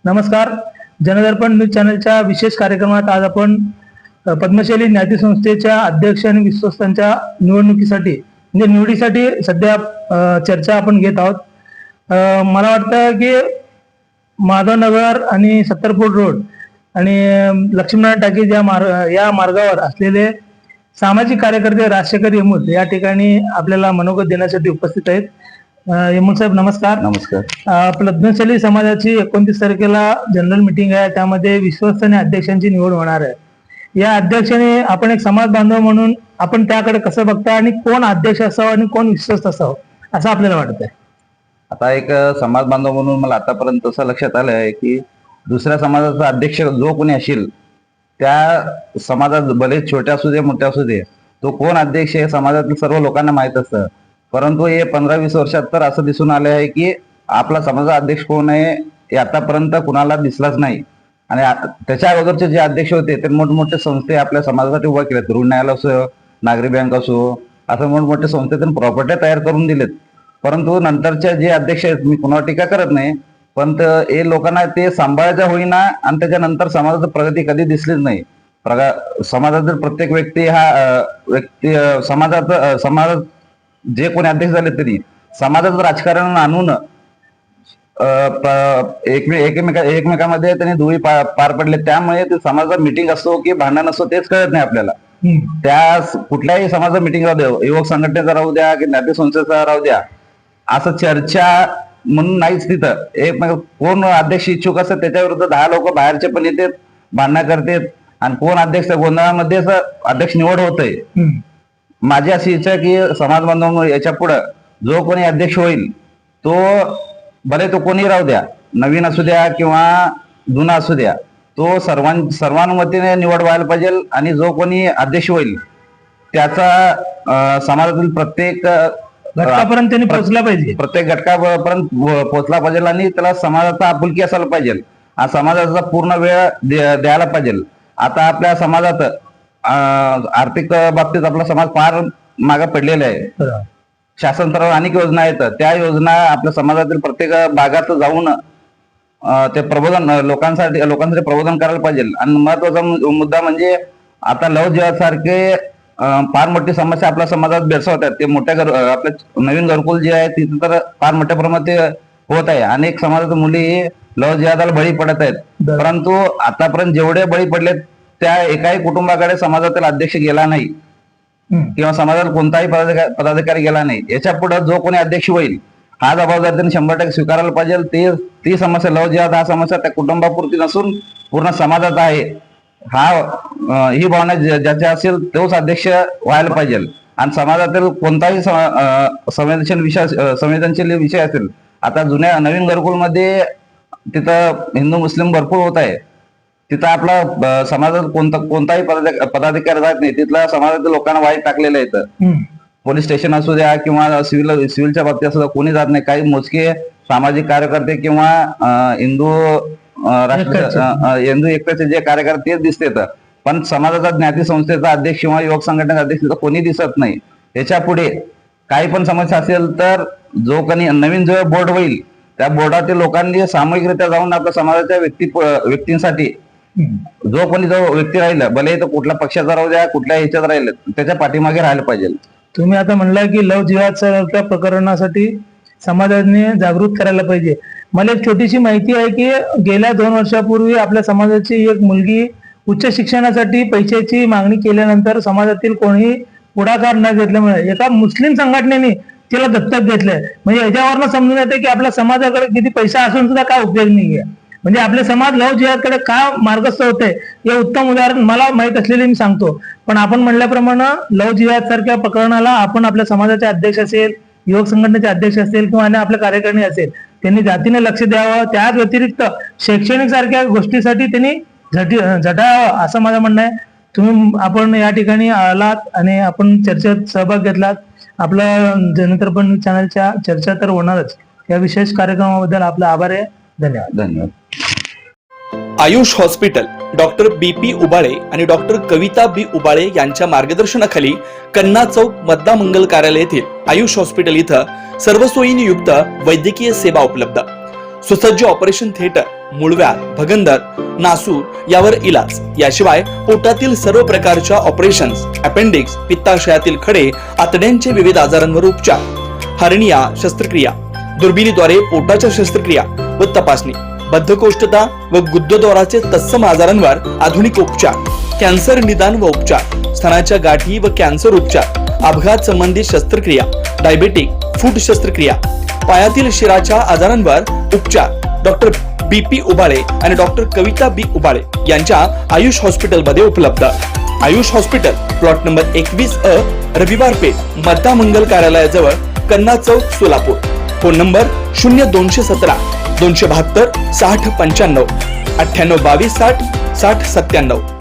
नमस्कार. जनदर्पण न्यूज चॅनलच्या विशेष कार्यक्रमात आज आपण पद्मशाली ज्ञाती संस्थेच्या अध्यक्ष आणि विश्वस्तांच्या निवडणुकीसाठी म्हणजे निवडीसाठी सध्या चर्चा आपण घेत आहोत. मला वाटतं की माधवनगर आणि 70 फूट रोड आणि लक्ष्मीनारायण टाकीज या मार्गावर असलेले सामाजिक कार्यकर्ते राजशेखर येमूत या ठिकाणी आपल्याला मनोगत देण्यासाठी उपस्थित आहेत. येमूत साहेब नमस्कार. नमस्कार. पद्मशाली समाजाची 29 तारखेला जनरल मीटिंग आहे, त्यामध्ये विश्वस्त आणि अध्यक्षांची निवड होणार आहे. या अध्यक्षाने आपण एक समाज बांधव म्हणून आपण त्याकडे कसं बघता आणि कोण अध्यक्ष असावं आणि कोण विश्वस्त असावं असं आपल्याला वाटतंय? आता एक समाज बांधव म्हणून मला आतापर्यंत असं लक्षात आलं आहे की दुसऱ्या समाजाचा अध्यक्ष जो कोणी असेल त्या समाजात भले छोटे असू दे मोठे असू दे तो कोण अध्यक्ष हे समाजातील सर्व लोकांना माहीत असतं. परंतु हे 15-20 वर्षात तर असं दिसून आलं आहे की आपला समाजाचा अध्यक्ष कोण आहे हे आतापर्यंत कुणाला दिसलाच नाही. आणि त्याच्या अगोदरचे जे अध्यक्ष होते ते मोठमोठे संस्थे आपल्या समाजासाठी उभा केलेत. ऋण न्यायालय असो, नागरी बँक असो, असं मोठमोठे संस्थेतून प्रॉपर्ट्या तयार करून दिलेत. परंतु नंतरचे जे अध्यक्ष आहेत, मी कुणावर टीका करत नाही, पण हे लोकांना ते सांभाळायचं होईना आणि त्याच्यानंतर समाजाची प्रगती कधी दिसलीच नाही. समाजातील प्रत्येक व्यक्ती हा समाजात जे कोणी अध्यक्ष झाले तरी समाजाचं राजकारण आणून एकमेकांमध्ये त्यांनी दुही पार पडले. त्यामुळे ते समाजाचा मिटिंग असो की भांडण असो तेच कळत नाही आपल्याला. त्या कुठल्याही समाजाचा मिटिंग राहू द्या, युवक संघटनेचा राहू द्या की ज्ञाती संस्थेचा राहू द्या, असं चर्चा म्हणून नाहीच. तिथं एक कोण अध्यक्ष इच्छुक असत त्याच्या विरुद्ध 10 लोक बाहेरचे पण येतात, भांडणं करतात आणि कोण अध्यक्ष गोंधळामध्ये अध्यक्ष निवड होतंय. माझी अशी इच्छा आहे की समाज बांधव याच्या पुढे जो कोणी अध्यक्ष होईल तो भले तो कोणी राहू द्या, नवीन असू द्या किंवा जुना असू द्या, तो सर्वानुमतीने निवड व्हायला पाहिजे. आणि जो कोणी अध्यक्ष होईल त्याचा समाजातील प्रत्येक घटकापर्यंत त्यांनी पोहोचला पाहिजे, प्रत्येक घटकापर्यंत पोहोचला पाहिजे आणि त्याला समाजाचा आपुलकी असायला पाहिजे. हा समाजाचा पूर्ण वेळ द्यायला पाहिजे. आता आपल्या समाजात आर्थिक बाबतीत आपला समाज फार मागे पडलेला आहे. शासन स्तरावर अनेक योजना आहेत, त्या योजना आपल्या समाजातील प्रत्येक भागात जाऊन ते प्रबोधन लोकांसाठी प्रबोधन करायला पाहिजे. आणि महत्वाचा मुद्दा म्हणजे आता लव जिहाद फार मोठी समस्या आपल्या समाजात भेडसावत आहेत. ते आपल्या नवीन घरकुल जे आहे तिथे तर फार मोठ्या प्रमाणात होत आहे. अनेक समाजातील मुली लव जिहादाला बळी पडत आहेत. परंतु आतापर्यंत जेवढे बळी पडलेत त्या एकाही कुटुंबाकडे समाजातील अध्यक्ष गेला नाही किंवा समाजात कोणताही पदाधिकारी गेला नाही. याच्या पुढे जो कोणी अध्यक्ष होईल हा जबाबदारी त्यांनी 100% स्वीकारायला पाहिजे. ती समस्या लव जिहाद हा समस्या त्या कुटुंबापुरती नसून पूर्ण समाजात आहे. ही भावना ज्याच्या असेल तोच अध्यक्ष व्हायला पाहिजे. आणि समाजातील कोणताही संवेदनशील विषय असेल, आता जुन्या नवीन घरकुलमध्ये तिथं हिंदू मुस्लिम भरपूर होत आहे, तिथं आपला समाजात कोणताही पदाधिकारी जात नाही. तिथल्या समाजातील लोकांना वाईट टाकलेलं आहे. पोलीस स्टेशन असू द्या किंवा सिव्हिलच्या बाबतीत असू द्या कोणी जात नाही. काही मोजके सामाजिक कार्यकर्ते किंवा हिंदू एकतेचे जे कार्यकर्ते तेच दिसतात. पण समाजाचा ज्ञाती संस्थेचा अध्यक्ष किंवा युवक संघटनेचा अध्यक्ष कोणी दिसत नाही. याच्या पुढे काही पण समस्या असेल तर जो कोणी नवीन जो बोर्ड होईल त्या बोर्डातील लोकांनी सामूहिकरित्या जाऊन आपल्या समाजाच्या व्यक्तींसाठी जो व्यक्ती राहिला, भले तो कुठल्या पक्षाचा राहू द्या कुठल्या ह्याच्यात राहिलं, त्याच्या पाठीमागे राहायला पाहिजे. तुम्ही आता म्हणला की लव जिहादच्या प्रकरणासाठी समाजाने जागृत करायला पाहिजे. मला एक छोटीशी माहिती आहे की गेल्या 2 वर्षापूर्वी आपल्या समाजाची एक मुलगी उच्च शिक्षणासाठी पैशाची मागणी केल्यानंतर समाजातील कोणीही पुढाकार न घेतल्यामुळे एका मुस्लिम संघटनेने तिला दत्तक घेतलंय. म्हणजे याच्यावरनं समजून येते की आपल्या समाजाकडे किती पैसा असून सुद्धा काय उपयोग नाहीये. म्हणजे आपले समाज लव जिहादकडे का मार्गस्थ होते हे उत्तम उदाहरण मला माहित असलेले मी सांगतो. पण आपण म्हणल्याप्रमाणे लव जिहाद सारख्या प्रकरणाला आपण आपल्या समाजाचे अध्यक्ष असेल, युवक संघटनेचे अध्यक्ष असेल किंवा आपल्या कार्यकारिणी असेल, त्यांनी जातीने लक्ष द्यावं. त्याच व्यतिरिक्त शैक्षणिक सारख्या गोष्टीसाठी त्यांनी झटावं असं माझं म्हणणं आहे. आपण या ठिकाणी आलात आणि आपण चर्चेत सहभाग घेतलात. आपलं जनदर्पण चॅनलच्या चर्चा तर होणारच. या विशेष कार्यक्रमाबद्दल आपला आभार आहे. धन्यवाद. Ayush hospital doctor BP Ubale आणि डॉक्टर कविता B उबाळे यांच्या मार्गदर्शनाखाली कन्ना चौक मद्दा मंगल कार्यालय येथील आयुष हॉस्पिटल इथं सर्व सोयींनी युक्त वैद्यकीय सेवा उपलब्ध. सुसज्ज ऑपरेशन थिएटर, मूळव्याध, भगंदर, नासूर यावर इलाज. याशिवाय पोटातील सर्व प्रकारच्या ऑपरेशन्स, अपेंडिक्स, पित्ताशयातील खडे, आतड्यांचे विविध आजारांवर उपचार, हर्निया शस्त्रक्रिया, दुर्बिणीद्वारे पोटाच्या शस्त्रक्रिया व तपासणी, बद्धकोष्ठता व गुदद्वाराचे तत्सम आजारांवर आधुनिक उपचार, कॅन्सर निदान व उपचार, स्तनाच्या गाठी व कॅन्सर उपचार, अपघात संबंधित शस्त्रक्रिया, डायबेटिक, फूट शस्त्रक्रिया, पायातील शिराच्या आजारांवर उपचार डॉक्टर BP उबाळे आणि डॉक्टर कविता B उबाळे यांच्या आयुष हॉस्पिटलमध्ये उपलब्ध. Ayush hospital, plot number 21A, रविवार पेठ, मत्ता मंगल कार्यालयाजवळ, कन्ना चौक, सोलापूर. Phone number 0217 272 60 95 98 22 60 60 97.